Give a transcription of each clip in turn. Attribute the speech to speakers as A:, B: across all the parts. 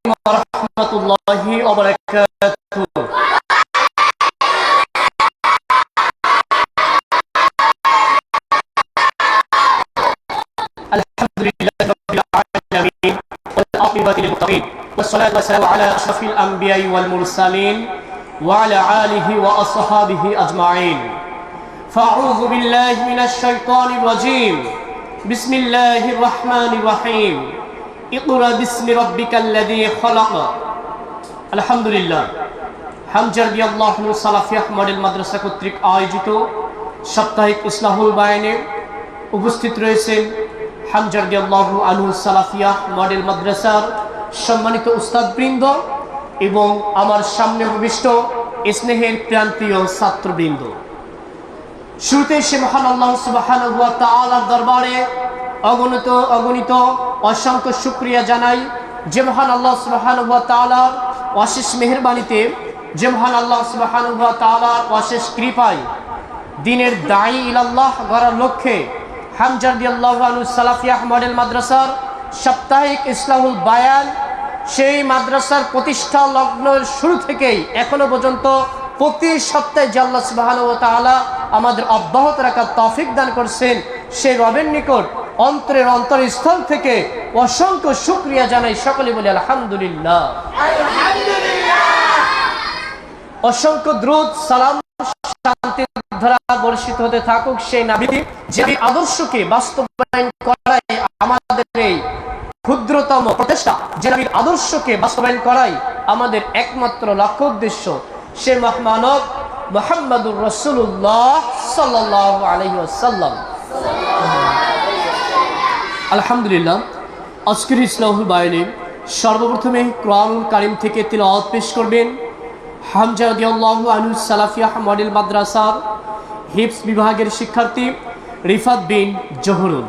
A: ওয়া রাহমাতুল্লাহি ওয়া বারাকাতুহু। আলহামদুলিল্লাহি রাব্বিল আলামিন ওয়াল আকিবাতু লিল মুত্তাকিন ওয়াসসালাতু ওয়াসসালামু আলা আশরাফিল আমবিয়াই ওয়াল মুরসালিন ওয়া আলা আলিহি ওয়া আসহাবিহি আজমাইন। ফাআউযু বিল্লাহি মিনাশ শাইতানির রাজীম। বিসমিল্লাহির রাহমানির রহিম। ইকরা বিসমি রাব্বিকাল্লাযী খালাক। আলহামদুলিল্লাহ, হামজা রাদিয়াল্লাহু আনহু সালাফিয়া মডেল মাদ্রাসা কর্তৃক আয়োজিত সাপ্তাহিক ইসলাহুল বায়ানে উপস্থিত রয়েছেন হামজা রাদিয়াল্লাহু আনহু সালাফিয়া মডেল মাদ্রাসার সম্মানিত উস্তাদবৃন্দ এবং আমার সামনে উপবিষ্ট স্নেহের প্রান্তীয় ছাত্রবৃন্দ। শুরুতে সে মহান আল্লাহ সুবহানাহু ওয়া তাআলার দরবারে অগণিত অসংখ্য শুকরিয়া জানাই, যে মহান আল্লাহ সুবহানাহু ওয়া তাআলার অশেষ মেহেরবানিতে, যে মহান আল্লাহ সুবহানাহু ওয়া তাআলার অশেষ কৃপায় দ্বীনের দাঈ ইলাল্লাহ গড়ার লক্ষ্যে হামজা রাদিয়াল্লাহু আনহু সালাফিয়া মডেল মাদ্রাসার সাপ্তাহিক ইসলাহুল বায়ান, সেই মাদ্রাসার প্রতিষ্ঠা লগ্নের শুরু থেকেই এখনো পর্যন্ত প্রতি সপ্তাহে যে আল্লাহ সুবহানাহু ওয়া তাআলা আমাদের অব্যাহত রাখার তৌফিক দান করছেন, সেই রবের নিকট অন্তরের অন্তরস্থল থেকে অসংখ্য শুকরিয়া জানাই। সকলে বলি আলহামদুলিল্লাহ। অসংখ্য দ্রুত সালাম শান্তি ধারা বর্ষিত হতে থাকুক সেই নবী, যে আদর্শকে বাস্তবায়ন করাই আমাদের এই ক্ষুদ্রতম প্রচেষ্টা, যে নবীর আদর্শকে বাস্তবায়ন করাই আমাদের একমাত্র লক্ষ্য উদ্দেশ্য, সে মহামানব মুহাম্মদুর রাসূলুল্লাহ সাল্লাল্লাহু আলাইহি ওয়াসাল্লাম। আলহামদুলিল্লাহ, আজকের ইসলাহুল বায়ানে সর্বপ্রথমে কোরআনুল কারীম থেকে তিলাওয়াত পেশ করবেন হামজা রাদিয়াল্লাহু আনহু সালাফিয়া মডেল মাদ্রাসার হিফজ বিভাগের শিক্ষার্থী রিফাত বিন জহুরুল।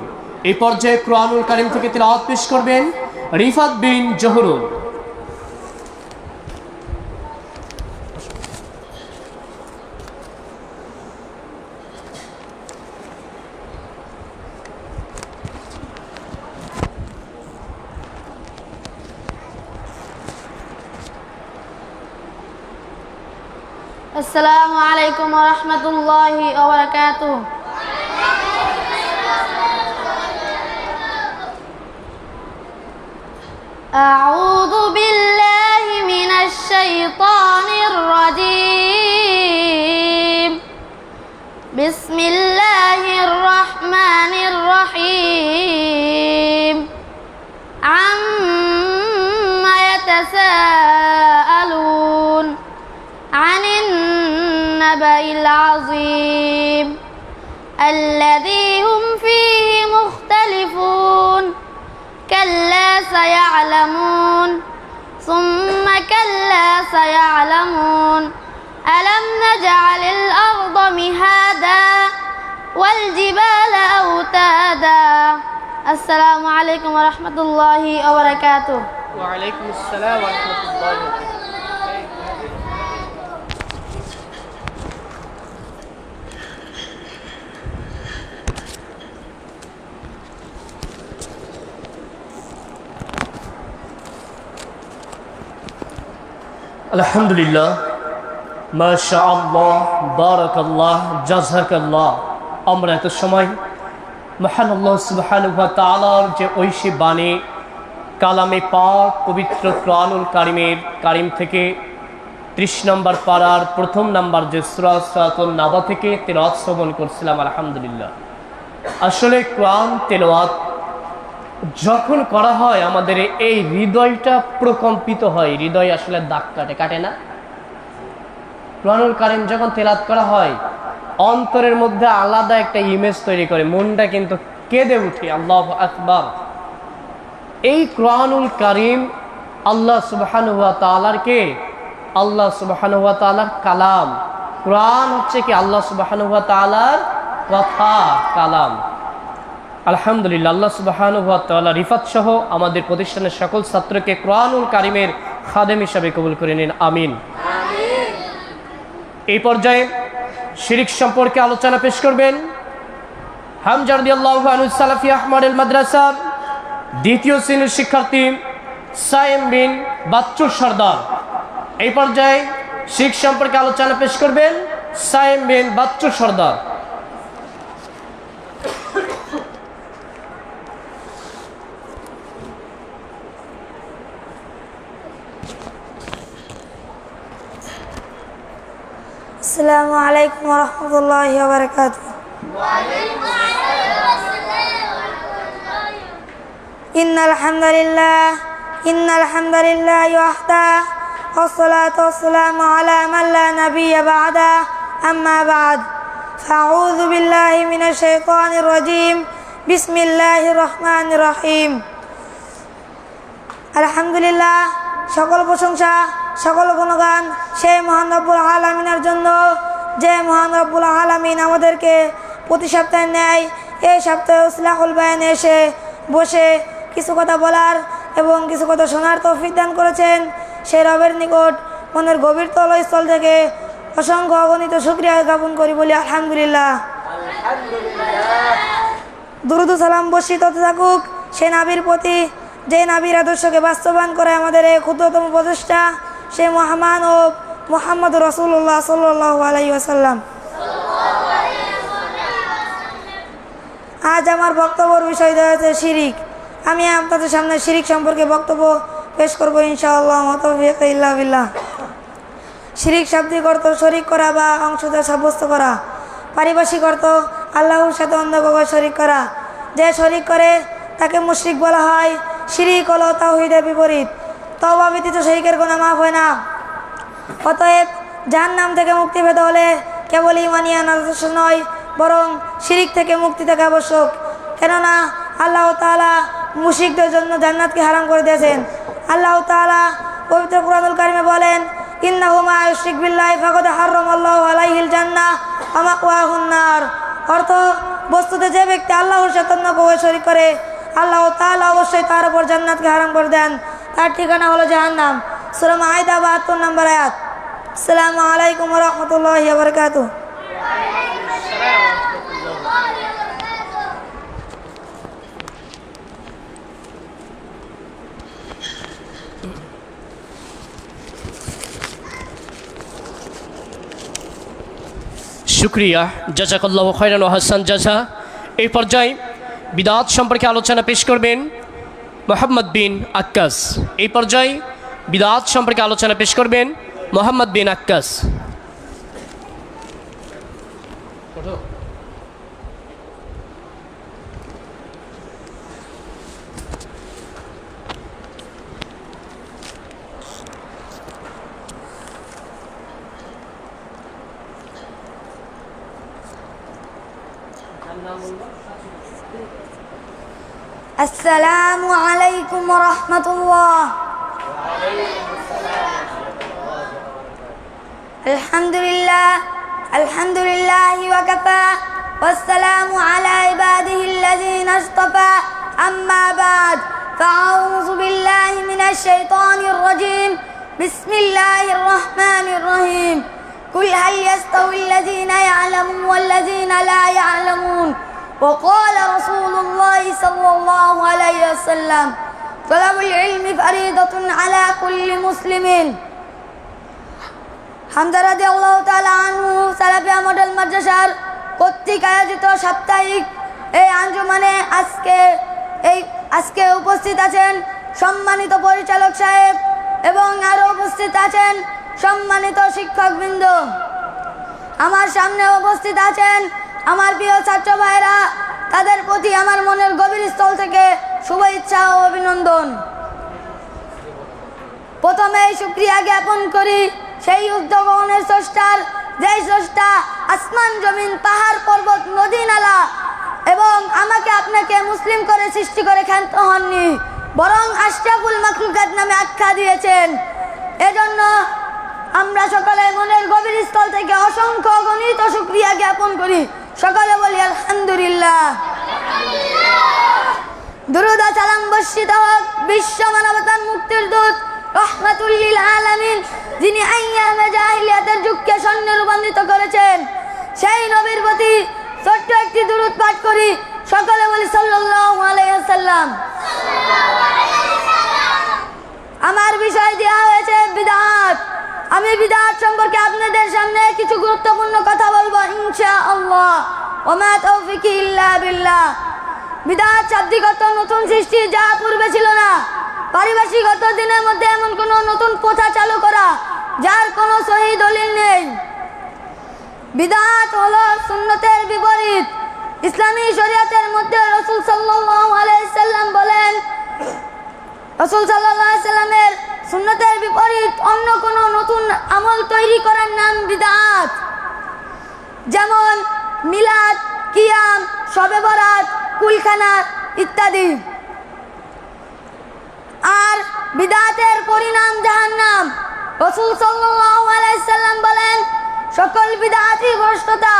A: এই পর্যায়ে কোরআনুল কারীম থেকে তিলাওয়াত পেশ করবেন রিফাত বিন জহুরুল।
B: السلام عليكم ورحمة الله وبركاته. أعوذ بالله من الشيطان الرجيم. بسم الله الرحمن الرحيم. عما يتساءلون عن النبأ العظيم الذي هم فيه مختلفون كلا سيعلمون ثم كلا سيعلمون ألم نجعل الأرض مهادا والجبال أوتادا. السلام عليكم ورحمة الله وبركاته.
A: وعليكم السلام ورحمة الله وبركاته. আলহামদুলিল্লাহ, মাশাআল্লাহ, বারাকাল্লাহ, জাযাকাল্লাহ। আমরা এত সময় মহান আল্লাহ সুবহানাহু ওয়া তাআলার যে ঐশী বাণী কালামে পাক পবিত্র কোরআনুল কারীম থেকে 30 নম্বর পারার প্রথম নাম্বার যে সূরা সূরাতুন নাবা থেকে তিলাওয়াত শ্রবণ করছিলাম। আলহামদুলিল্লাহ, আসলে কোরআন তেলাওয়াত যখন করা হয় আমাদের এই হৃদয়টা প্রকম্পিত হয়, হৃদয় আসলে দাগ কাটে না? কোরআনুল কারীম যখন তেলাওয়াত করা হয় অন্তরের মধ্যে আলাদা একটা ইমেজ তৈরি করে, মনটা কিন্তু কেঁদে উঠে। আল্লাহু আকবার। এই কোরআনুল কারীম আল্লাহ সুবহানাহু ওয়া তাআলার কে? আল্লাহ সুবহানাহু ওয়া তাআলার কালাম। কোরআন হচ্ছে কি আল্লাহ সুবহানাহু ওয়া তাআলার কথা, কালাম। আলহামদুলিল্লাহ, আল্লাহ সুবহানাহু ওয়া তাআলা রিফাত সহ আমাদের প্রতিষ্ঠানের সকল ছাত্রকে কোরআনুল কারীমের খাদেম হিসাবে কবুল করে নিন, আমিন। এই পর্যায়ে শিরক সম্পর্কে আলোচনা পেশ করবেন হামজা রাদিয়াল্লাহু আনহু সালাফিয়া মডেল মাদ্রাসার দ্বিতীয় শ্রেণীর শিক্ষার্থী সাইম বিন বাচ্চুর সর্দার। এই পর্যায়ে শিখ সম্পর্কে আলোচনা পেশ করবেন সাইম বিন বাচ্চুর সর্দার।
C: আসসালামু আলাইকুম ওয়া রাহমাতুল্লাহি ওয়া বারাকাতুহু। ইন্নাল হামদালিল্লাহ ওয়াহদা ওয়াসসালাতু ওয়াসসালামু আলা মান লা নাবিয়্যা বা'দা আম্মা বা'দ ফাআউযু বিল্লাহি মিনাশ শাইতানির রাজীম বিসমিল্লাহির রহমানির রহিম। আলহামদুলিল্লাহ, সকল প্রশংসা সকল গুণগান সেই মহান রব্বুল আলামিনের জন্য, যে মহান রব্বুল আলামিন আমাদেরকে প্রতি সপ্তাহে ন্যায় এই সপ্তাহে ইসলাহুল বায়ানে এসে বসে কিছু কথা বলার এবং কিছু কথা শোনার তৌফিক দান করেছেন। সেই রবের নিকট মনের গভীর তলস্থল থেকে অসংখ্য অগণিত শুকরিয়া জ্ঞাপন করি, বলি আলহামদুলিল্লাহ। দুরূদ ও সালাম বর্ষিত হতে থাকুক সে নাবির প্রতি, যে নাবির আদর্শকে বাস্তবায়ন করে আমাদের এই ক্ষুদ্রতম প্রচেষ্টা, সে মহামান ও মুহাম্মদ রাসূলুল্লাহ সাল্লাল্লাহু আলাইহি ওয়াসাল্লাম। আজ আমার বক্তব্যের বিষয় হচ্ছে শিরিক। আমি আপনাদের সামনে শিরিক সম্পর্কে বক্তব্য পেশ করব ইনশাআল্লাহ। মাতাওফিক ইল্লা বিল্লাহ। শিরিক শাব্দিক অর্থ শরিক করা বা অংশীদার সাব্যস্ত করা। পারিভাষিক অর্থ আল্লাহর সাথে অন্য কাউকে শরিক করা। যে শরিক করে তাকে মুশরিক বলা হয়। শিরিক হলো তাওহীদের বিপরীত। তওবা ব্যতীত শিরিকের গুনাহ মাফ হয় না। অতএব জাহান্নাম থেকে মুক্তি পেতে হলে কেবল ঈমানী আনা যথেষ্ট নয়, বরং শিরিক থেকে মুক্তি থাকা আবশ্যক। কেননা আল্লাহ তাআলা মুশরিকদের জন্য জান্নাতকে হারাম করে দিয়েছেন। আল্লাহ তাআলা পবিত্র কুরআনুল কারীমে বলেন, ইন্নাহু মা ইউশরিক বিল্লাহি ফাকাদ হারামাল্লাহু আলাইহিল জান্নাহ ওয়া মাওয়াহুন নার। অর্থ, বস্তুতে যে ব্যক্তি আল্লাহর সাথে অন্য কাউকে শরীক করে, আল্লাহ তাআলা অবশ্যই তার উপর জান্নাতকে হারাম করে দেন। তার ঠিকানা হলো জাহান্নাম। সূরা মাইদা ৭২ নম্বর আয়াত। আসসালামু আলাইকুম ওয়া রাহমাতুল্লাহি ওয়া বারাকাতুহু।
A: শুক্রিয়া, জাযাকাল্লাহু খায়রান ওয়া হাসান জাযা। এই পর্যায়ে বিদআত সম্পর্কে আলোচনা পেশ করবেন মুহাম্মদ বিন আক্কাস। এই পর্যায়ে বিদআত সম্পর্কে আলোচনা পেশ করবেন মুহাম্মদ বিন আক্কাস।
C: আসসালামু আলাইকুম ওয়া রাহমাতুল্লাহ। আলহামদুলিল্লাহ ওয়া কাফা ওয়াসসালামু আলা ইবাদিহিল্লাযীনা ইসতাফা আম্মা বা'দ ফাআউযু বিল্লাহি মিনাশ শাইতানির রাজীম বিসমিল্লাহির রহমানির রহিম। কুল হাল ইয়াস্তাউিল্লাযীনা ইয়া'লামুন ওয়াল্লাযীনা লা ইয়া'লামুন وقال رسول الله صلى الله عليه وسلم طلب العلم فريضة على كل مسلم। হামজা রাদিয়াল্লাহু তাআলা আনহু সালাফিয়া মডেল মাদ্রাসার কর্তৃক আয়োজিত সাপ্তাহিক এই আঞ্জুমানে আজকে উপস্থিত আছেন সম্মানিত পরিচালক সাহেব এবং আরও উপস্থিত আছেন সম্মানিত শিক্ষকবৃন্দ। আমার সামনে উপস্থিত আছেন আমার প্রিয় ছাত্র ভাইরা। তাদের প্রতি আমার মনের গভীর স্থল থেকে শুভেচ্ছা ও অভিনন্দন। প্রথমে শুকরিয়া জ্ঞাপন করি সেই উদ্যোগনের স্রষ্টার, যেই স্রষ্টা আসমান জমিন পাহাড় পর্বত নদী নালা এবং আমাকে আপনাকে মুসলিম করে সৃষ্টি করে ক্ষান্ত হননি, বরং আশরাফুল মাখলুকাত নামে আখ্যা দিয়েছেন। এজন্য আমরা সকলে মনের গভীর স্থল থেকে অসংখ্য অগণিত শুকরিয়া জ্ঞাপন করি। সকলে বলি আলহামদুলিল্লাহ। দুরূদ ও সালাম বর্ষিত হোক বিশ্ব মানবতার মুক্তির দূত রাহমাতুল লিল আলামিন, যিনি আইয়ামে জাহিলিয়াতের যুগকে স্বর্ণে রূপান্তরিত করেছেন, সেই নবীর প্রতি ছোট্ট একটি দুরূদ পাঠ করি। সকলে বলি সাল্লাল্লাহু আলাইহি ওয়াসাল্লাম। আমার বিষয় দেওয়া হয়েছে বিদআত। আমি বিদআত সম্পর্কে আপনাদের সামনে কিছু গুরুত্বপূর্ণ কথা বলবো ইনশাআল্লাহ। ওয়া মা তাওফিকি ইল্লা বিল্লাহ। বিদআত শাব্দিকত নতুন সৃষ্টি, যা পূর্বে ছিল না। পারিভাষিকত দিনের মধ্যে এমন কোনো নতুন প্রথা চালু করা যার কোনো সহিহ দলিল নেই। বিদআত হলো সুন্নতের বিপরীত। ইসলামী শরীয়তের মধ্যে রাসূল সাল্লাল্লাহু আলাইহি সাল্লাম বলেন, রাসূল সাল্লাল্লাহু আলাইহি সাল্লামের সুন্নতের বিপরীত অন্য কোনো নতুন আমল তৈরি করার নাম বিদআত। যেমন মিলাদ, কিয়াম, শবে বরাত, কুলখানা ইত্যাদি। আর বিদআতের পরিণাম জাহান্নাম। রাসূল সাল্লাল্লাহু আলাইহি সাল্লাম বলেন, সকল বিদআতই ভ্রষ্টতা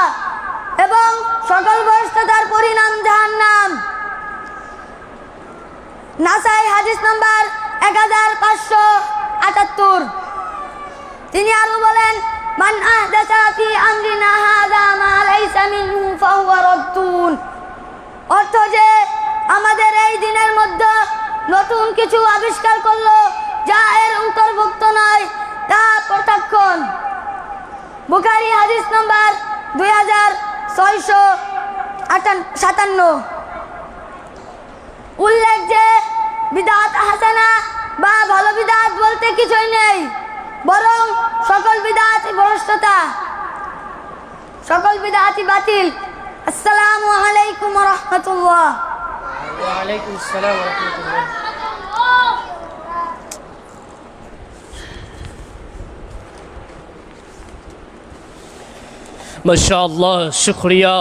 C: এবং সকল ভ্রষ্টতার পরিণাম জাহান্নাম। নাসাই হাদিস নাম্বার 1578। তিনি আরো বলেন, মান আহদাসা ফি আমরিনা হাযা মা লাইসা মিনহু ফাহুয়া রাদ্দুন। অর্থ যে আমাদের এই দিনের মধ্যে নতুন কিছু আবিষ্কার করলো যা এর অন্তর্ভুক্ত নয়, তা প্রত্যাখ্যান। বুখারী হাদিস নাম্বার 2657। উল্লেখ যে বিদআত হাসানা বা ভালো বিদআত বলতে কিছুই নেই, বরং সকল বিদআতই ভ্রষ্টতা, সকল বিদআতই বাতিল। আসসালামু আলাইকুম ওয়া রাহমাতুল্লাহ।
A: ওয়া আলাইকুম আসসালাম ওয়া রাহমাতুল্লাহ। মাশাআল্লাহ, শুকরিয়া।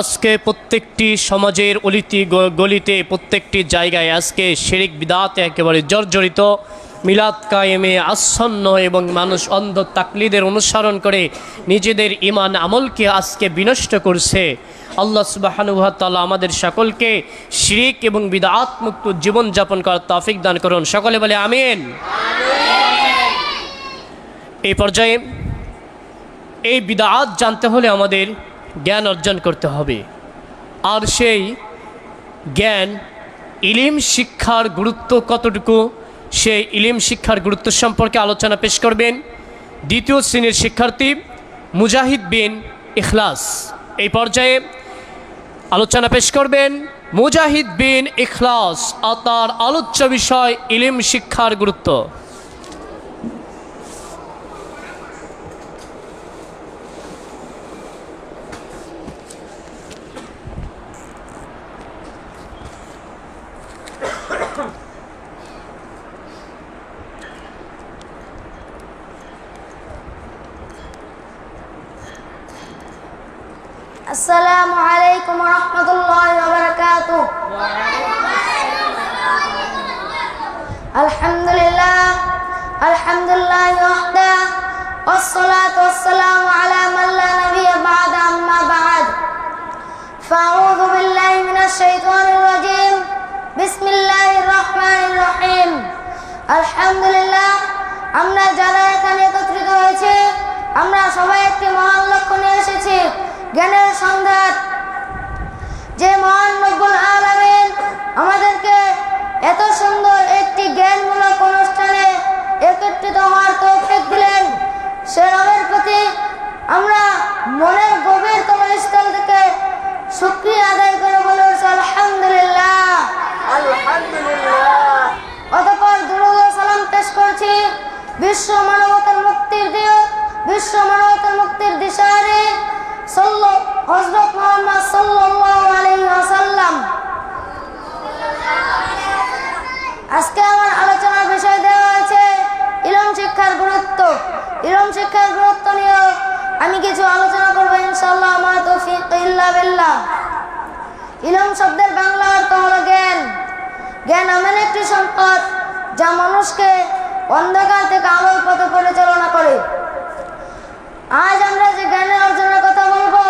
A: আজকে প্রত্যেকটি সমাজের অলিতে গলিতে, প্রত্যেকটি জায়গায় আজকে শিরক বিদআতে একেবারে জর্জরিত, মিলাদ কায়েমে আচ্ছন্ন এবং মানুষ অন্ধ তাকলিদের অনুসরণ করে নিজেদের ঈমান আমলকে আজকে বিনষ্ট করছে। আল্লাহ সুবহানাহু ওয়া তাআলা আমাদের সকলকে শিরক এবং বিদআত মুক্ত জীবন যাপন করার তৌফিক দান করুন। সকলে বলে আমিন। এই পর্যায়ে এই বিদআত জানতে হলে আমাদের জ্ঞান অর্জন করতে হবে। আর সেই জ্ঞান, ইলম শিক্ষার গুরুত্ব কতটুকু, সেই ইলম শিক্ষার গুরুত্ব সম্পর্কে আলোচনা পেশ করবেন দ্বিতীয় শ্রেণীর শিক্ষার্থী মুজাহিদ বিন ইখলাস। এই পর্যায়ে আলোচনা পেশ করবেন মুজাহিদ বিন ইখলাস। তার আলোচ্য বিষয় ইলম শিক্ষার গুরুত্ব।
B: আসসালামু আলাইকুম ওয়া রাহমাতুল্লাহি ওয়া বারাকাতুহু। আলহামদুলিল্লাহ, আলহামদুলিল্লাহ ওয়াহদা, ওয়াসসালাতু ওয়াসসালামু আলা মান লা নাবিয়্যা বা'দা, আম্মা বা'দ। ফাআউযু বিল্লাহি মিনাশ শাইতানির রাজীম। বিসমিল্লাহির রহমানির রহিম। আলহামদুলিল্লাহ, আমরা যারা এখানে একত্রিত হয়েছি, আমরা সবাই একটি মহান লক্ষ্য নিয়ে এসেছি, জ্ঞানের সন্ধান। যে মহান রব্বুল আলামিন আমাদেরকে এত সুন্দর একটি জ্ঞানমূলক অনুষ্ঠানে একত্রিত হওয়ার তৌফিক দিলেন, সে রবের প্রতি আমরা মনের গভীরতম স্থল থেকে শুকরিয়া আদায় করে বলে আলহামদুলিল্লাহ, আলহামদুলিল্লাহ। অতঃপর দুরূদ ও সালাম পেশ করছি বিশ্ব মানবতার মুক্তির দিও, বিশ্ব মানবতার মুক্তির দিশারি হযরত মুহাম্মদ সাল্লাল্লাহু আলাইহি ওয়াসাল্লাম। আজকে আমার আলোচনার বিষয় দেওয়া হয়েছে ইলম শিক্ষার গুরুত্ব। ইলম শিক্ষার গুরুত্ব নিয়ে আমি কিছু আলোচনা করব ইনশাআল্লাহ। আমার তৌফিক ইল্লা বিল্লাহ। ইলম শব্দের বাংলা অর্থ হলো জ্ঞান। জ্ঞান এমন একটি সম্পদ যা মানুষকে অন্ধকার থেকে আলোর পথে পরিচালনা করে। আজ আমরা যে জ্ঞানের অর্জনের কথা বলবো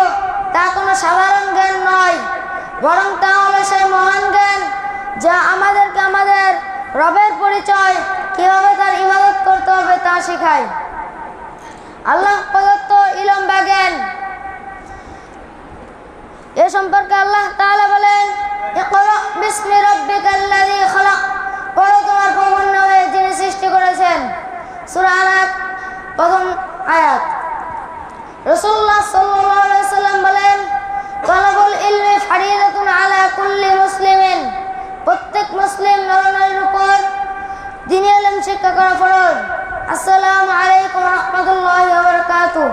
B: তা কোনো সাধারণ জ্ঞান নয়, বরং তা হলো সেই মহান জ্ঞান যা আমাদেরকে আমাদের রবের পরিচয়, কিভাবে তার ইবাদত করতে হবে তা শেখায়। আল্লাহ প্রদত্ত ইলম বা জ্ঞান, এ সম্পর্কে আল্লাহ তাআলা বলেন, ইকরা বিসমি রাব্বিকাল্লাযী খালাক। পড়ো তোমার প্রভুর নামে যিনি সৃষ্টি করেছেন। সূরা আনাত প্রথম আয়াত। রাসূলুল্লাহ সাল্লাল্লাহু আলাইহি ওয়াসাল্লাম বলেন, তালাবুল ইলমি ফারিদাতুন আলা কুল্লি মুসলিমিন, প্রত্যেক মুসলিম নরনারীর উপর দ্বীনি ইলম শিক্ষা করা ফরজ। আসসালামু আলাইকুম ওয়া রাহমাতুল্লাহি ওয়া বারাকাতুহু।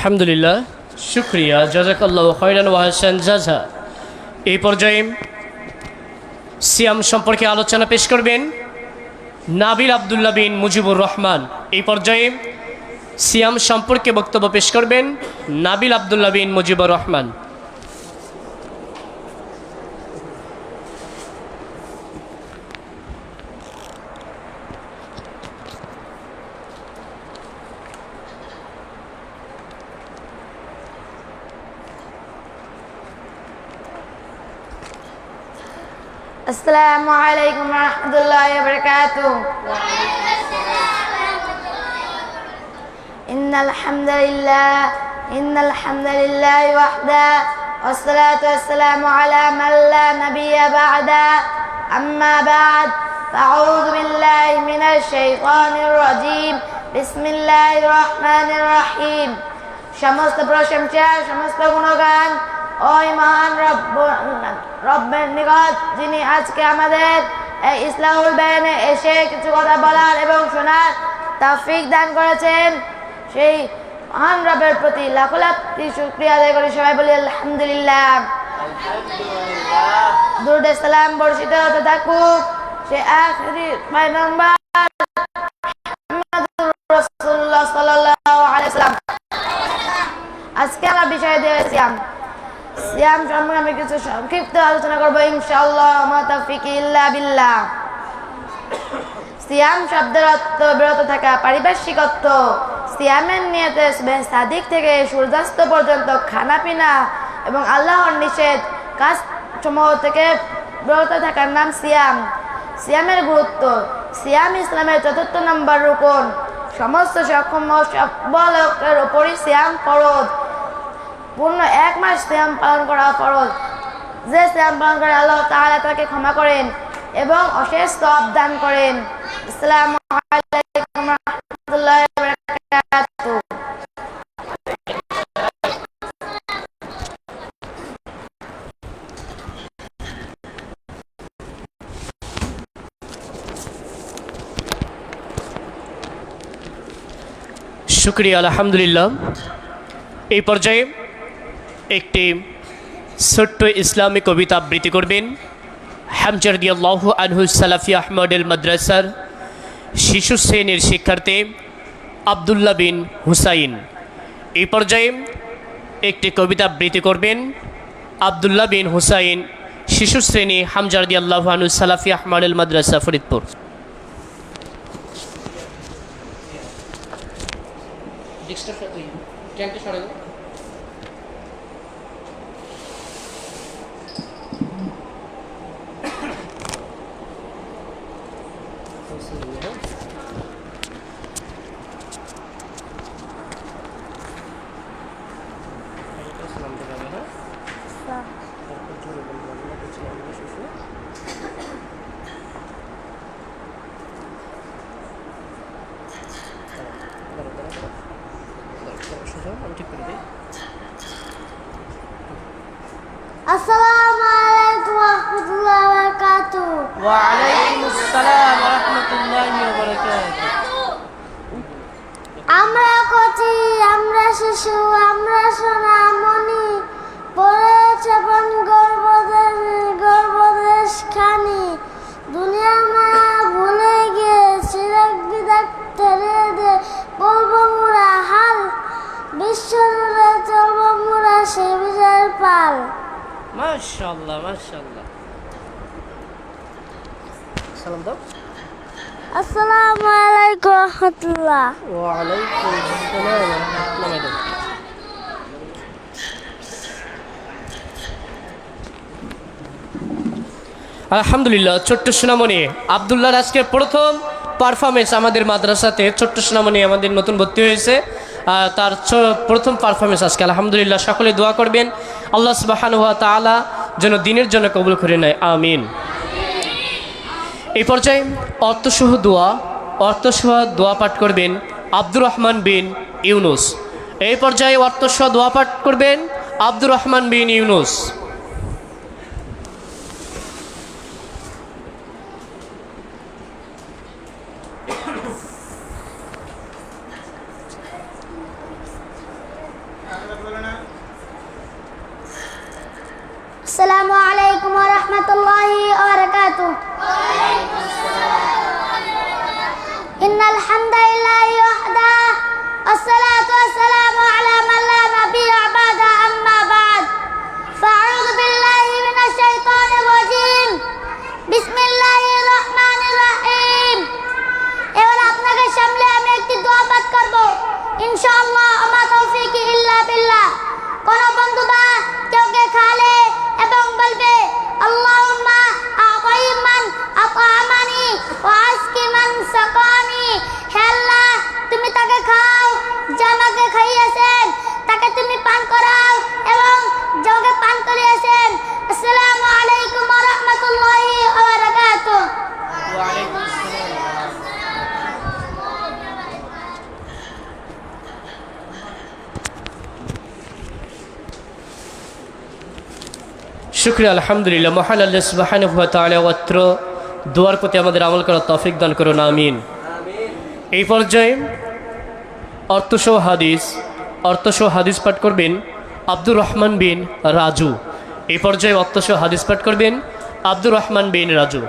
A: আলহামদুলিল্লাহ, শুক্রিয়া, জাযাকাল্লাহু খায়রান ওয়া আহসান জাযা। এই পর্যায়ে সিয়াম সম্পর্কে আলোচনা পেশ করবেন নাবিল আব্দুল্লাহ বিন মুজিবুর রহমান। এই পর্যায়ে সিয়াম সম্পর্কে বক্তব্য পেশ করবেন নাবিল আব্দুল্লাহ বিন মুজিবুর রহমান।
B: আসসালামু আলাইকুম ওয়া রাহমাতুল্লাহি ওয়া বারাকাতুহু। ইন্নাল হামদালিল্লাহি ওয়াহদা ওয়াসসালাতু ওয়াসসালামু আলা মান লা নাবিয়্যা বা'দা, আম্মা বা'দ, ফাআউযু বিল্লাহি মিনাশ শাইতানির রাজীম। বিসমিল্লাহির রহমানির রহিম। সমস্ত প্রশংসা, সমস্ত গুণগান ওই মহান রব্বের নিকট, যিনি আজকে আমাদের এই ইসলাহুল বায়ানে এসে কিছু কথা বলার এবং শোনার তৌফিক দান করেছেন। সেই মহান রবের প্রতি লাখ লাখ শুকরিয়া আদায় করি। সবাই বলি আলহামদুলিল্লাহ। দুরূদ সালাম বর্ষিত হতে থাকুক সে আখিরি পয়গম্বর মুহাম্মদুর রাসূলুল্লাহ সাল্লাল্লাহু আলাইহি ওয়াসাল্লাম। আজকে আমরা বিষয় দিয়েছি সিয়াম সম্পর্কে আমি কিছু সংক্ষিপ্ত আলোচনা করবো ইনশাআল্লাহ, মা তাওফীক ইল্লা বিল্লাহ। সিয়াম শব্দের অর্থ বিরত থাকা, পারিপার্শ্বিক অর্থ। সিয়ামের নিয়তে সুবহ সাদিক থেকে সূর্যাস্ত পর্যন্ত খানা পিনা এবং আল্লাহর নিষেধ কাজ সমূহ থেকে বিরত থাকার নাম সিয়াম। সিয়ামের গুরুত্ব। সিয়াম ইসলামের ৪র্থ নম্বর রুকন। সমস্ত সক্ষম সবলের উপরই সিয়াম ফরজ। পূর্ণ এক মাস সিয়াম পালন করা ফরজ। যে সিয়াম পালন করে আল্লাহ তাআলা তাকে ক্ষমা করেন এবং অশেষ সওয়াব দান করেন। আসসালামু আলাইকুম ওয়া রাহমাতুল্লাহি ওয়া বারাকাতুহু।
A: শুক্রিয়া, আলহামদুলিল্লাহ। এই পর্যায়ে একটি ছোট্ট ইসলামী কবিতা আবৃত্তি করবেন হামজা রাদিয়াল্লাহু আনহু সালাফি আহমদুল মাদ্রাসার শিশু শ্রেণীর শিক্ষার্থী আব্দুল্লাহ বিন হুসাইন। এই পর্যায়ে একটি কবিতা আবৃত্তি করবেন আব্দুল্লাহ বিন হুসাইন, শিশু শ্রেণী, হামজা রাদিয়াল্লাহু আনহু সালাফি আহমদুল মাদ্রাসা, ফরিদপুর।
B: আসসালামু আলাইকুম ওয়া রাহমাতুল্লাহি ওয়া বারাকাতুহু।
A: ওয়া আলাইকুম আসসালাম ওয়া রাহমাতুল্লাহি ওয়া বারাকাতুহু।
B: আমরা কচি, আমরা শিশু, আমরা সোনামণি, পড়েছে বন গর্ভদেশ খানি। দুনিয়ার মায়া ভুলে গিয়ে চিরাগ বিদাক ঠেলে দে, বলবো মোরা হাল, বিশ্বজুড়ে চলবো মোরা সেই বিজয়ের পাল।
A: মাশাআল্লাহ, মাশাআল্লাহ। সালাম দাও।
B: আসসালামু আলাইকুম ওয়া রাহমাতুল্লাহ।
A: ওয়া আলাইকুম আসসালাম ওয়া রাহমাতুল্লাহ। আলহামদুলিল্লাহ। ছোট্ট সোনামণি আব্দুল্লাহর আজকে প্রথম পারফরমেন্স আমাদের মাদ্রাসাতে ছোট্ট সোনামণি আমাদের নতুন ভর্তি হয়েছে, তার প্রথম পারফরমেন্স আজকে আলহামদুলিল্লাহ। সকলে দোয়া করবেন আল্লাহ সুবহানাহু ওয়া তাআলা যেন দিনের জন্য কবুল করে নেয়, আমিন। এই পর্যায়ে অর্থসহ দোয়া পাঠ করবেন আব্দুর রহমান বিন ইউনুস। এই পর্যায়ে অর্থসহ দোয়া পাঠ করবেন আব্দুর রহমান বিন ইউনুস।
B: আসসালামু আলাইকুম ওয়া রাহমাতুল্লাহি ওয়া বারাকাতুহু। ইন্নাল হামদালিল্লাহি ওয়াহদা আসসালাতু ওয়াসসালামু আলা মান লা নাবিয়্যা বা'দা আম্মা বা'দ ফাআউযু বিল্লাহি মিনাশ শাইতানির রাজীম বিসমিল্লাহির রহমানির রহিম। এবার আপনাদের সামনে আমি একটি দোয়া পাঠ করব ইনশাআল্লাহ। আমা তৌফিক ইল্লা বিল্লাহ। কোন বন্ধু বা কেউকে খালে এবং বলবে আল্লাহুম্মা আ'তাইমান আত'আমানি ওয়া আসকিমান সাকানি। হে আল্লাহ, তুমি তাকে খাও যে আমাকে খাইয়েছেন, তাকে তুমি পান করাও এবং যাকে পান করিয়েছেন। আসসালামু আলাইকুম ওয়া রাহমাতুল্লাহি ওয়া বারাকাতুহু। ওয়া আলাইকুম
A: শুকরিয়া, আলহামদুলিল্লাহ। মহান আল্লাহ সুবহানাহু ওয়া তাআলা অত্র দোয়ার প্রতি আমাদের আমল করার তৌফিক দান করুন, আমিন। এই পর্যায়ে অর্থসহ হাদিস পাঠ করবেন আব্দুর রহমান বিন রাজু। এই পর্যায়ে অর্থসহ হাদিস পাঠ করবেন আব্দুর রহমান বিন রাজু।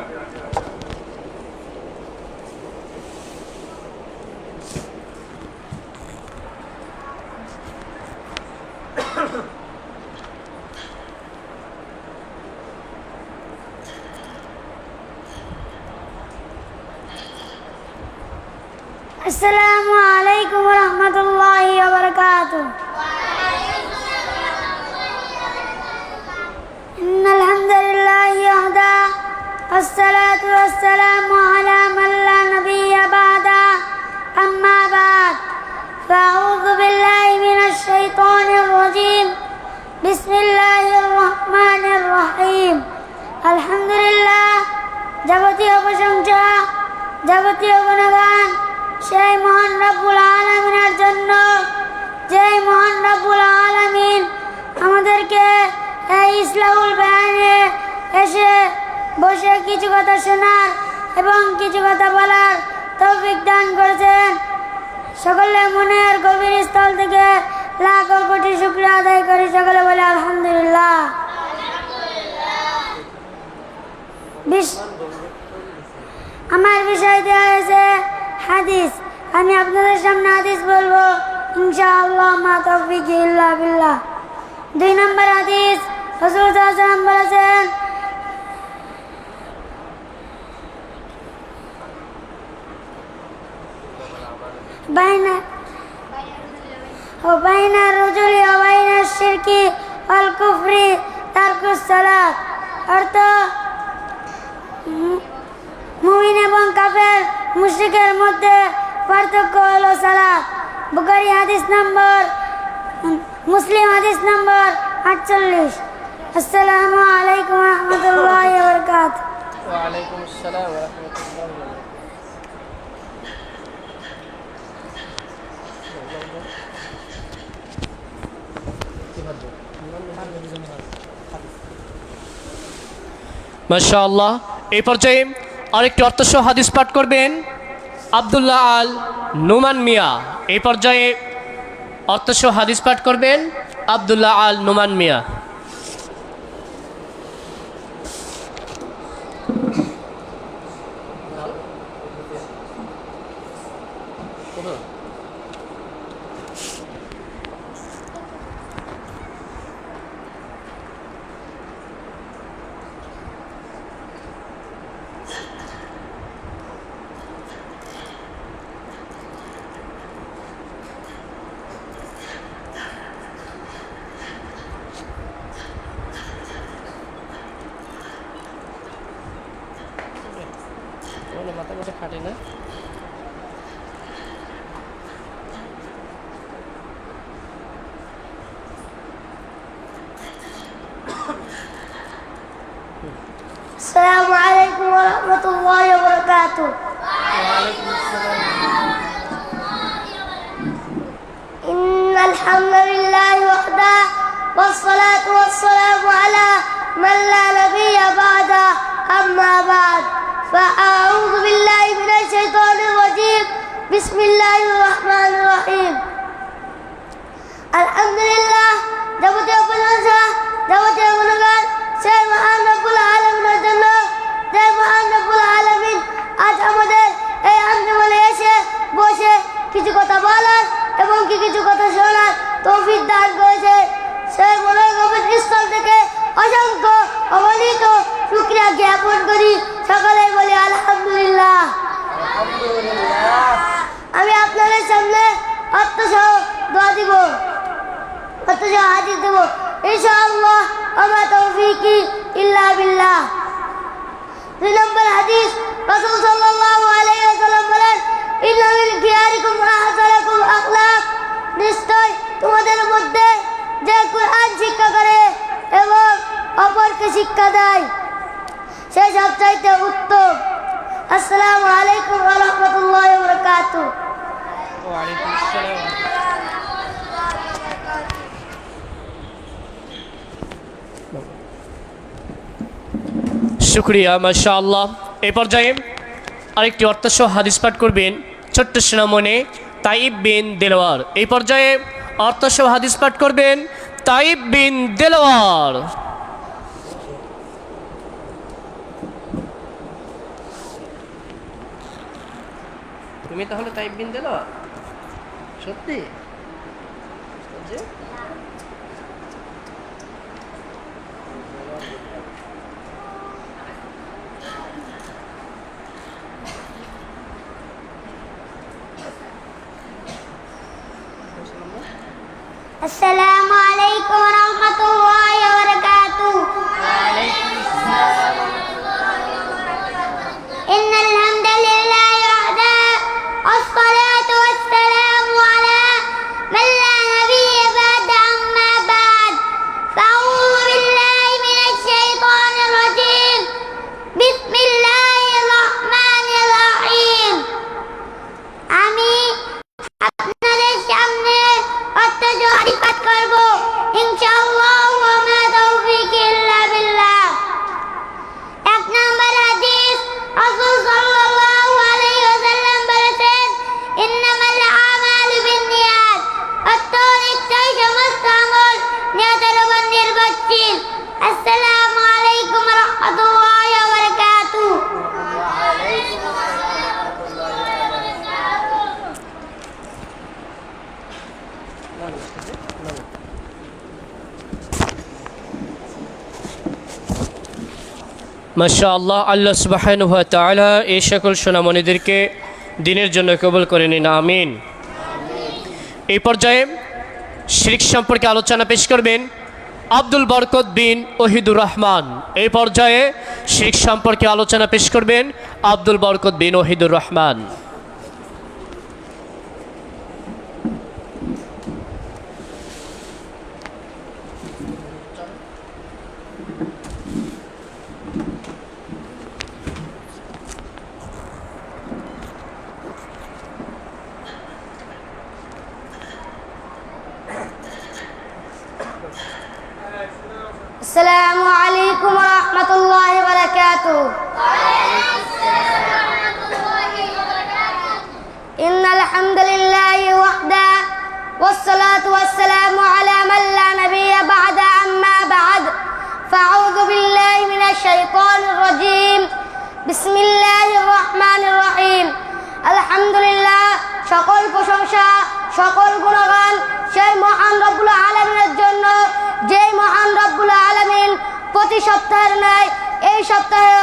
B: আসসালামু আলাইকুম ওয়া রাহমাতুল্লাহি ওয়া বারাকাতুহু। ইন্নাল হামদালিল্লাহি ওয়াহদা আসসালাতু ওয়াসসালামু আলা মান লা নাবিয়্যা বা'দা আম্মা বা'দ ফাআউযু বিল্লাহি মিনাশ শাইতানির রাজীম বিসমিল্লাহির রহমানির রহিম। আলহামদুলিল্লাহ, যাবতীয় প্রশংসা, যাবতীয় গুণগান সেই মহান রব্বুল আলামিনের জন্য, যেই মহান রব্বুল আলামিন আমাদেরকে এই ইসলাহুল বায়ানে এসে বসে কিছু কথা শোনার এবং কিছু কথা বলার তৌফিক দান করেছেন। সকলে মনের গভীর স্থল থেকে লাখো কোটি শুকরিয়া আদায় করি। সকলে বলে আলহামদুলিল্লাহ। আমার বিষয় দেওয়া হয়েছে হাদিস। আমি আপনাদের সামনে হাদিস বলবো ইনশাআল্লাহ, মা তৌফিক ইল্লা বিল্লাহ। 2 নম্বর হাদিস, রাসূল সাল্লাল্লাহু আলাইহি ওয়াসাল্লাম বলেছেন, বাইনা রাজুলি ওয়া বাইনা শিরকি ওয়াল কুফরি তারকুস সালাত। অর্থ, মুমিন এবং কাফের মুশরিকের মধ্যে পার্থক্য হলো সালাত। বুখারী হাদিস নম্বর, মুসলিম হাদিস নম্বর 48। আসসালামু আলাইকুম ওয়া রাহমাতুল্লাহি ওয়া বারাকাতুহু।
A: ওয়া আলাইকুম আসসালাম ওয়া রাহমাতুল্লাহি ওয়া বারাকাতুহু। মাশাআল্লাহ। এই পর্যায়ে আরেকটি অর্থসহ হাদিস পাঠ করবেন আব্দুল্লাহ আল নুমান মিয়া। এই পর্যায়ে অর্থসহ হাদিস পাঠ করবেন আব্দুল্লাহ আল নুমান মিয়া। মাথা খাটে না।
B: السلام عليكم ورحمة الله وبركاته. إن الحمد لله وحده والصلاة والسلام على من لا نبي بعده أما بعد فأعوذ بالله من الشيطان الرجيم بسم الله الرحمن الرحيم الحمد لله যাবতীয় প্রশংসা যাবতীয় গুণগান সেই মহান রব্বুল আলামিনের জন্য যে মহান রব্বুল আলামিন আজ আমাদের এই আঞ্জুমানে এসে বসে কিছু কথা বলার এবং কিছু কথা শোনার তৌফিক দান করেছে সেই মনের গভীর স্থল থেকে অসংখ্য অগণিত শুকরিয়া জ্ঞাপন করি সকলেই বলি আলহামদুলিল্লাহ। আমি আপনাদের সামনে অর্থসহ দোয়া দিব অর্থসহ হাদিস দেব ইনশাআল্লাহ আমা তৌফিকি ইল্লা বিল্লাহ। 2 নম্বর হাদিস রাসূল সাল্লাল্লাহু আলাইহি ওয়াসাল্লাম বলেন ইন্না মিন খিয়ারিকুম আহসানাকুম আখলাক নিশ্চয় তোমাদের মধ্যে যে কুরআন শিক্ষা করে এবং অপরকে শিক্ষা দেয় সে সবচাইতে উত্তম। আসসালামু আলাইকুম ওয়া রাহমাতুল্লাহি ওয়া বারাকাতুহু।
A: ওয়া আলাইকুম আসসালাম। শুকরিয়া মাশাআল্লাহ। এই পর্যায়ে আরেকটি অর্থসহ হাদিস পাঠ করবেন ছোট্ট সোনামণি তাইব বিন দেলোয়ার। এই পর্যায়ে অর্থসহ হাদিস পাঠ করবেন তাইব বিন দেলোয়ার। তুমি তাহলে তাইব বিন দেলোয়ার সত্যি?
B: السلام عليكم ورحمة الله وبركاته. إن الحمد لله وحده والصلاة والسلام على من لا نبي بعد أما بعد فأعوذ بالله من الشيطان الرجيم بسم الله الرحمن الرحيم. আমি আপনাদের সামনে অর্থসহ হাদিস পাঠ করব ইনশাআল্লাহ ওয়া মা তাওফীকি ইল্লা বিল্লাহ। 1 নম্বর হাদিস রাসূল সাল্লাল্লাহু আলাইহি ওয়াসাল্লাম বলেছেন ইন্নামাল আমালু বিন্নিয়াত অর্থ নিশ্চয় সমস্ত আমল নিয়তের উপর নির্ভরশীল। আসসালামু আলাইকুম ওয়া রাহমাতুল্লাহি ওয়া বারাকাতুহু।
A: মাশাআল্লাহ। আল্লাহ সুবহানাহু ওয়া তাআলা এই সকল সোনামণিদেরকে দিনের জন্য কবুল করে নিন, আমিন। এই পর্যায়ে শিরক সম্পর্কে আলোচনা পেশ করবেন আব্দুল বরকত বিন ওহিদুর রহমান। এই পর্যায়ে শিরক সম্পর্কে আলোচনা পেশ করবেন আব্দুল বরকত বিন ওহিদুর রহমান।
B: السلام عليكم ورحمة الله وبركاته. إن الحمد لله وحده والصلاة والسلام على من لا نبي بعد أما بعد فأعوذ بالله من الشيطان الرجيم بسم الله الرحمن الرحيم. الحمد لله সকল প্রশংসা সকল গুণগান সেই মহান রব্বুল আলামিনের জন্য যেই মহান রব্বুল আলামিন প্রতি সপ্তাহের ন্যায় এই সপ্তাহে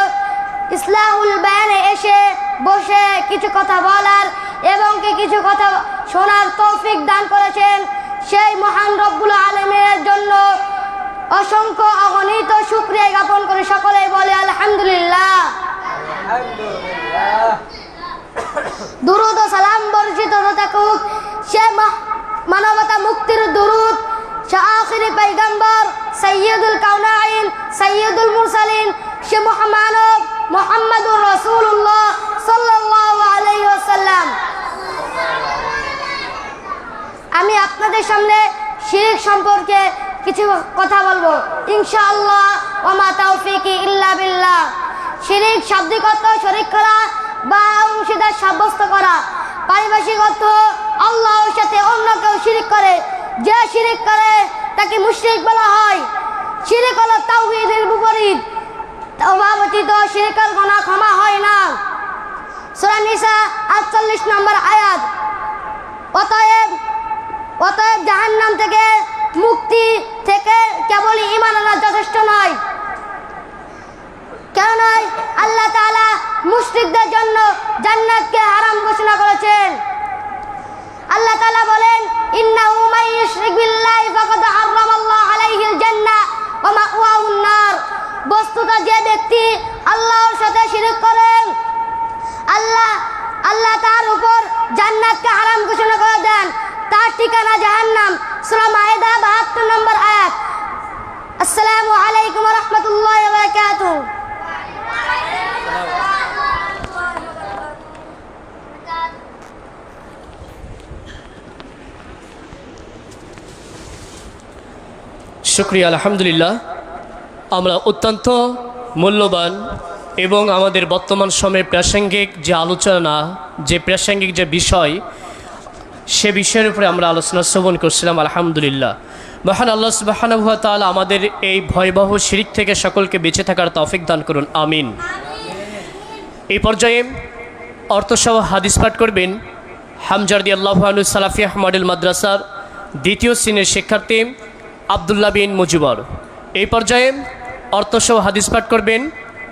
B: ইসলাহুল বায়ানে এসে বসে কিছু কথা বলার এবং কিছু কথা শোনার তৌফিক দান করেছেন সেই মহান রব্বুল আলামিনের জন্য অসংখ্য অগণিত শুকরিয়া জ্ঞাপন করে সকলেই বলে আলহামদুলিল্লাহ। দুরুদ ও সালাম বর্ষিত থাকুক সে মানবতা মুক্তির দুরুদ আখিরি পয়গম্বর সৈয়দুল কাউনাইন সাইয়্যিদুল মুরসালিন সে মহামানব মুহাম্মাদুর রাসূলুল্লাহ সাল্লাল্লাহু আলাইহি ওয়াসাল্লাম। আমি আপনাদের সামনে শিরক সম্পর্কে কিছু কথা বলবো ইনশাআল্লাহ। ওয়া মা তাওফীকি ইল্লা বিল্লাহ। শিরক শাব্দিক অর্থ শরীক করা বা অংশীদার সাব্যস্ত করা। পারিভাষিক অর্থ আল্লাহর সাথে অন্য কেউ শিরক করে। যে শিরক করে তাকে মুশরিক বলা হয়। শিরক হলো তাওহীদের বিপরীত। তওবা ব্যতীত শিরকের গুনাহ ক্ষমা হয় না। সূরা নিসা ৪৮ নম্বর আয়াত। অতএব জাহান্নাম থেকে মুক্তি থেকে কেবলই ঈমান আনা যথেষ্ট নয়। কেন আল্লাহ তাআলা মুশরিকদের জন্য জান্নাতকে হারাম ঘোষণা করেছেন। আল্লাহ তাআলা বলেন, ইন্নাহু মান ইউশরিক বিল্লাহি ফাকাদ হারামাল্লাহু আলাইহিল জান্নাহ ওয়া মাওয়াহুন নার। বস্তুত যে ব্যক্তি আল্লাহর সাথে শিরক করে আল্লাহ তার উপর জান্নাতকে হারাম ঘোষণা করে দেন, তার ঠিকানা জাহান্নাম। সূরা মায়েদা ৭২ নম্বর আয়াত। আসসালামু আলাইকুম ওয়া রাহমাতুল্লাহি ওয়া বারাকাতুহু।
A: শুকরিয়া, আলহামদুলিল্লাহ। আমরা অত্যন্ত মূল্যবান এবং আমাদের বর্তমান সময়ে প্রাসঙ্গিক যে আলোচনা, যে প্রাসঙ্গিক যে বিষয়, সে বিষয়ের উপরে আমরা আলোচনা শ্রবণ করছিলাম। আলহামদুলিল্লাহ, মহান আল্লাহ সুবহানাহু ওয়া তাআলা আমাদের এই ভয়াবহ শিরক থেকে সকলকে বেঁচে থাকার তৌফিক দান করুন, আমিন। এই পর্যায়ে অর্থসহ হাদিস পাঠ করবেন হামজা রাদিয়াল্লাহু আনহু সালাফিয়া মডেল মাদ্রাসার দ্বিতীয় শ্রেণীর শিক্ষার্থী আব্দুল্লাহ বিন মুজিবর। এই পর্যায়ে অর্থসহ হাদিস পাঠ করবেন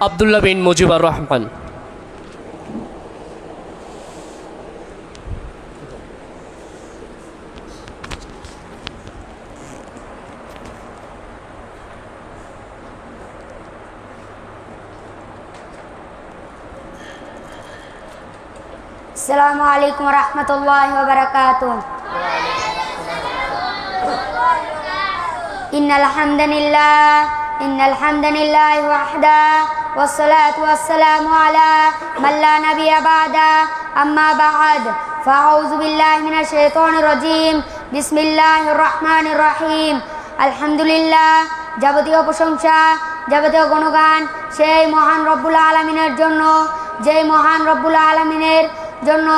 A: আব্দুল্লাহ বিন মুজিবুর রহমান।
B: আসসালামু আলাইকুম ওয়া রাহমাতুল্লাহি ওয়া বারাকাতুহু। ইন্নাল হামদালিল্লাহি ওয়াহদা ওয়াসসালাতু ওয়াসসালামু আলা মান লা নাবিয়্যা বা'দা আম্মা বা'দ ফাআউযু বিল্লাহি মিনাশ শাইতানির রাজীম। বিসমিল্লাহির রহমানির রহিম। আলহামদুলিল্লাহ, যাবতীয় প্রশংসা, যাবতীয় গুণগান সেই মহান রব্বুল আলামিনের জন্য, যেই মহান রব্বুল আলামিনের জন্য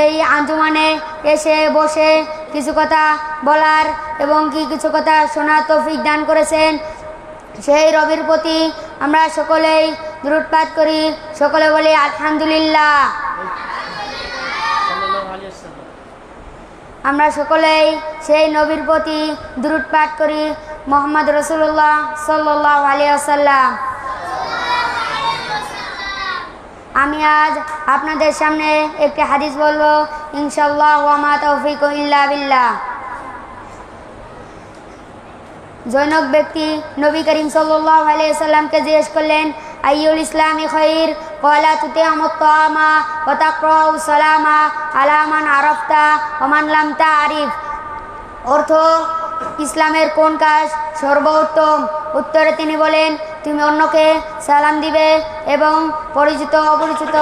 B: এই আঞ্জুমানে এসে বসে কিছু কথা বলার এবং কিছু কথা শোনার তৌফিক দান করেছেন। সেই রবের প্রতি আমরা সকলেই দুরূদ পাঠ করি। সকলে বলি আলহামদুলিল্লাহ। আমরা সকলেই সেই নবীর প্রতি দুরূদ পাঠ করি, মুহাম্মদ রাসূলুল্লাহ সাল্লাল্লাহু আলাইহি ওয়াসাল্লাম। আমি আজ আপনাদের সামনে একটি হাদিস বলবো ইনশাআল্লাহ। ওয়া মা তাওফীকু ইল্লা বিল্লাহ। জৈনক ব্যক্তি নবী করিম সাল্লাল্লাহু আলাইহি ওয়াসাল্লামকে জিজ্ঞেস করলেন, আইয়ুল ইসলামি খায়র? ক্বালা তুতি'মুত তা'আমা ওয়া তাকরাউস সালামা আলা মান আরাফতা ওয়া মান লাম তা'রিফ। অর্থ, ইসলামের কোন কাজ সর্বোত্তম? উত্তরে তিনি বলেন, তুমি অন্যকে সালাম দিবে এবং পরিচিত অপরিচিত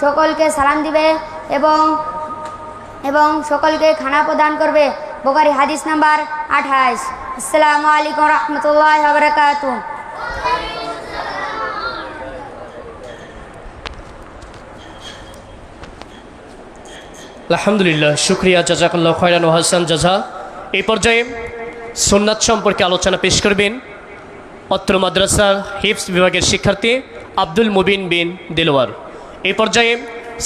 B: সকলকে সালাম দিবে এবং সকলকে খানা প্রদান করবে। বুখারী হাদিস নাম্বার 28। আসসালামু আলাইকুম ওয়া রাহমাতুল্লাহি ওয়া বারাকাতুহু।
A: আলহামদুলিল্লাহ, শুকরিয়া, জাযাকাল্লাহু খায়রান ওয়া হাসান জাযা। এই পর্যায়ে সুন্নাত সম্পর্কে আলোচনা পেশ করবেন অত্র মাদ্রাসার হিফজ বিভাগের শিক্ষার্থী আব্দুল মুবিন বিন দিলওয়ার। এই পর্যায়ে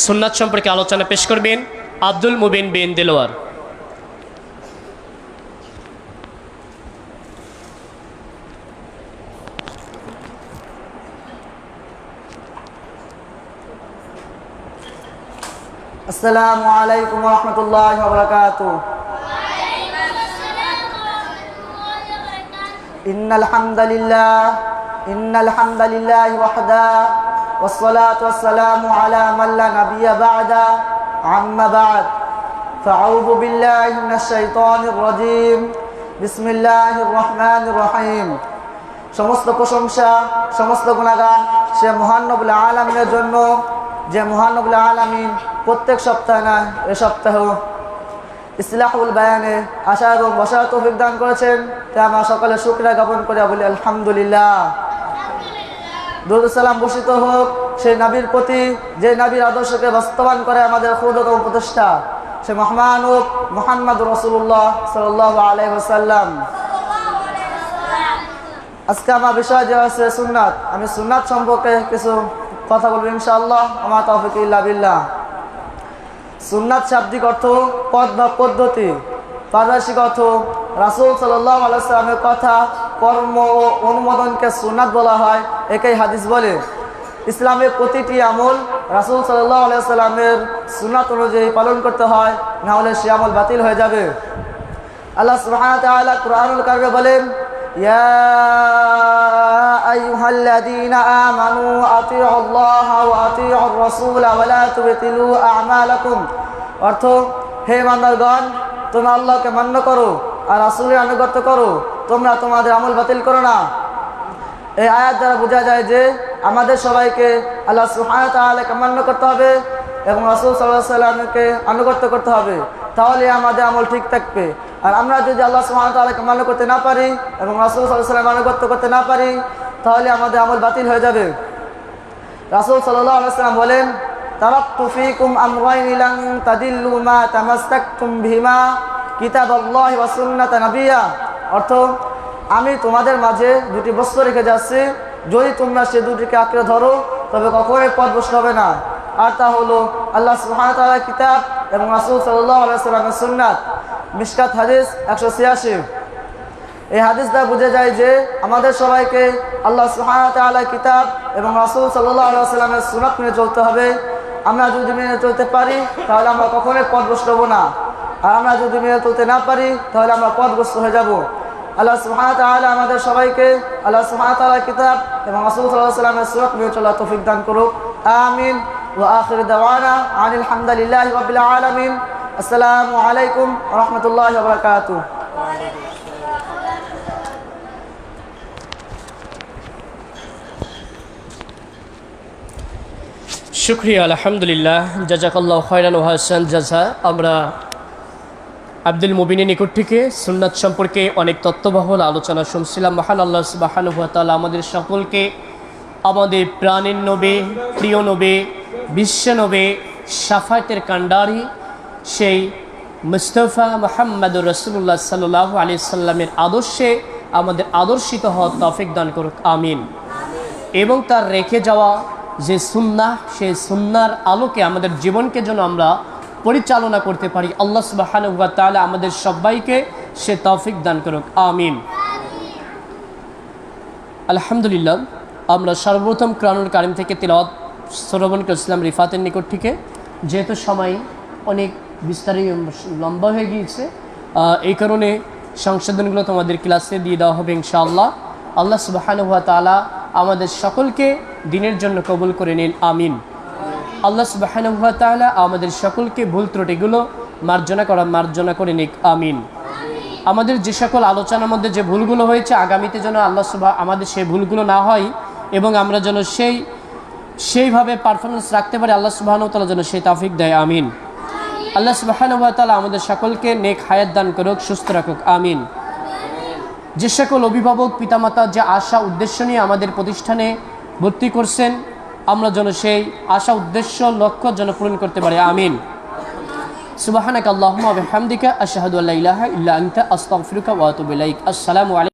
A: সুন্নাত সম্পর্কে আলোচনা পেশ করবেন আব্দুল মুবিন বিন দিলওয়ার।
D: আসসালামু আলাইকুম ওয়া রাহমাতুল্লাহি ওয়া বারাকাতুহু। ইন্নাল হামদালিল্লাহি ওয়াহদা ওয়াসসালাতু ওয়াসসালামু আলা মান লা নাবিয়্যা বা'দা আম্মা বা'দ ফাআউযু বিল্লাহি মিনাশ শাইতানির রাজীম। বিসমিল্লাহির রহমানির রহিম। সমস্ত প্রশংসা, সমস্ত গুণগান সে মহান রব্বুল আলামিনের জন্য, যে মহান রব্বুল আলামিন প্রত্যেক সপ্তাহে না এ সপ্তাহ ইসলাহুল বায়ানে আশা এবং বসার তৌফিক দান করেছেন। তাই আমরা সকালে শুকরিয়া জ্ঞাপন করে বলি আলহামদুলিল্লাহ। দরুদ সালাম বর্ষিত হোক সেই নবীর প্রতি, যে নবীর আদর্শকে বাস্তবায়ন করে আমাদের ক্ষুদ্রতম উপদেষ্টা, সে মহামানব মুহাম্মদ রাসূলুল্লাহ সাল্লাল্লাহু আলাইহি ওয়াসাল্লাম। আজকে আমার বিষয় যে আছে সুন্নাত। আমি সুন্নাত সম্পর্কে কিছু কথা বলবো ইনশাআল্লাহ। আমার তৌফিক ইল্লা বিল্লাহ। সুন্নাত শাব্দিক অর্থ পথ বা পদ্ধতি, পারিভাষিক অর্থ রাসূল সাল্লাল্লাহু আলাইহি ওয়াসাল্লামের কথা, কর্ম ও অনুমোদনকে সুন্নাত বলা হয়। একেই হাদিস বলে। ইসলামের প্রতিটি আমল রাসূল সাল্লাল্লাহু আলাইহি ওয়াসাল্লামের সুন্নাত অনুযায়ী পালন করতে হয়, না হলে সে আমল বাতিল হয়ে যাবে। আল্লাহ সুবহানাহু ওয়া তাআলা কুরআনুল কারিমে বলেন, ইয়া আইয়ুহাল্লাযীনা আমানু আতিউল্লাহা ওয়া আতিউর রাসূলা ওয়া লা তুবতিলু আমালাকুম। অর্থ, হে ইমানদারগণ, তোমরা আল্লাহকে মান্য করো আর রাসূলের আনুগত্য করো, তোমরা তোমাদের আমল বাতিল করো না। এই আয়াত দ্বারা বোঝা যায় যে আমাদের সবাইকে আল্লাহ সুবহানাহু ওয়া তাআলাকে মান্য করতে হবে এবং রাসূল সাল্লাল্লাহু আলাইহি ওয়াসাল্লামকে আনুগত্য করতে হবে, তাহলে আমাদের আমল ঠিক থাকবে। আর আমরা যদি আল্লাহ সুবহানাহু ওয়া তাআলাকে মান্য করতে না পারি এবং রাসূল সাল্লাল্লাহু আলাইহি ওয়াসাল্লাম আনুগত্য করতে না পারি, তাহলে আমাদের আমল বাতিল হয়ে যাবে। রাসূল সাল্লাল্লাহু আলাইহি ওয়াসাল্লাম বলেন, তারাকতু ফীকুম আমরাইন লান তাদিল্লু মা তামাসসাকতুম বিহিমা কিতাবাল্লাহি ওয়া সুন্নাত নাবিয়্যা। অর্থ, আমি তোমাদের মাঝে দুটি বস্তু রেখে যাচ্ছি, যদি তোমরা সে দুটিকে আঁকড়ে ধরো তবে কখনোই পথভ্রষ্ট হবে না। আর তা হলো আল্লাহ সুবহানাহু ওয়া তাআলার কিতাব এবং রাসূল সাল্লাল্লাহু আলাইহি ওয়াসাল্লামের সুন্নাত। মিশকাত হাদিস 186। এই হাদিস দ্বারা বোঝা যায় যে আমাদের সবাইকে আল্লাহ সুবহানাহু ওয়া তাআলার কিতাব এবং রাসূল সাল্লাল্লাহু আলাইহি ওয়াসাল্লামের সুন্নাত মেনে চলতে হবে। আমরা যদি মেনে চলতে পারি তাহলে আমরা কখনোই পথভ্রষ্ট হব না, আর আমরা যদি মেনে চলতে না পারি তাহলে আমরা পথভ্রষ্ট হয়ে যাব। আল্লাহ সুবহানাহু ওয়া তাআলা আমাদের সবাইকে আল্লাহ সুবহানাহু ওয়া তাআলার কিতাব এবং রাসূল সাল্লাল্লাহু আলাইহি ওয়াসাল্লামের সুন্নাত মেনে চলার তৌফিক দান করুক। আমিন। ওয়া আখিরু দাওয়ানা আনিল হামদুলিল্লাহি রাব্বিল আলামিন। আসসালামু আলাইকুম ওয়া রাহমাতুল্লাহি ওয়া বারাকাতুহু।
A: শুকরিয়া, আলহামদুলিল্লাহ, জাযাকাল্লাহু খায়রান ওয়া আহসান জাযা। আমরা আব্দুল মুবিনের নিকট থেকে সুন্নাত সম্পর্কে অনেক তত্ত্ববহুল আলোচনা শুনছিলাম। মহান আল্লাহ সুবহানাহু ওয়া তাআলা আমাদের সকলকে আমাদের প্রাণের নবী, প্রিয় নবী, বিশ্ব নবী, শাফায়াতের কান্ডারি সেই মুস্তাফা মুহাম্মদুর রাসূলুল্লাহ সাল্লাল্লাহু আলাইহি সাল্লামের আদর্শে আমাদের আদর্শিত হওয়ার তৌফিক দান করুক। আমিন। এবং তার রেখে যাওয়া যে সুন্নাহ, সেই সুন্নাহর আলোকে আমাদের জীবনকে যেন আমরা পরিচালনা করতে পারি, আল্লাহ সুবহানাহু ওয়া তাআলা আমাদের সবাইকে সে তৌফিক দান করুক। আমিন। আলহামদুলিল্লাহ, আমরা সর্বপ্রথম কোরআনুল কারীম থেকে তিলাওয়াত শ্রবণ করেছিলাম রিফাতের নিকট থেকে। যেহেতু সময় অনেক বিস্তারিত লম্বা হয়ে গিয়েছে, এই কারণে সংশোধনগুলো তোমাদের ক্লাসে দিয়ে দেওয়া হবে ইনশাআল্লাহ। আল্লাহ সুবহানাহু ওয়া তাআলা আমাদের সকলকে দিনের জন্য কবুল করে নিন। আমিন। আল্লাহ সুবহানাহু ওয়া তাআলা আমাদের সকলকে ভুল ত্রুটিগুলো মার্জনা করে নিক। আমিন। আমাদের যে সকল আলোচনার মধ্যে যে ভুলগুলো হয়েছে, আগামীতে যেন আল্লাহ আমাদের সেই ভুলগুলো না হয় এবং আমরা যেন সেইভাবে পারফরমেন্স রাখতে পারি, আল্লাহ সুবহানাহু ওয়া তাআলা যেন সেই তৌফিক দেয়। আমিন। আল্লাহ সুবহানাহু ওয়া তাআলা আমাদের সকলকে নেক হায়াত দান করুক, সুস্থ রাখুক। আমিন। যে সকল অভিভাবক পিতামাতা যে আশা উদ্দেশ্য নিয়ে আমাদের প্রতিষ্ঠানে ভর্তি করছেন, আমরা যেন সেই আশা উদ্দেশ্য লক্ষ্য যেন পূরণ করতে পারি। আমিন। সুবহানাকা আল্লাহুম্মা ওয়া বিহামদিকা আশহাদু আল্লা ইলাহা ইল্লা আনতা আস্তাগফিরুকা ওয়া আতুবু ইলাইক। আসসালামু আলাইকুম।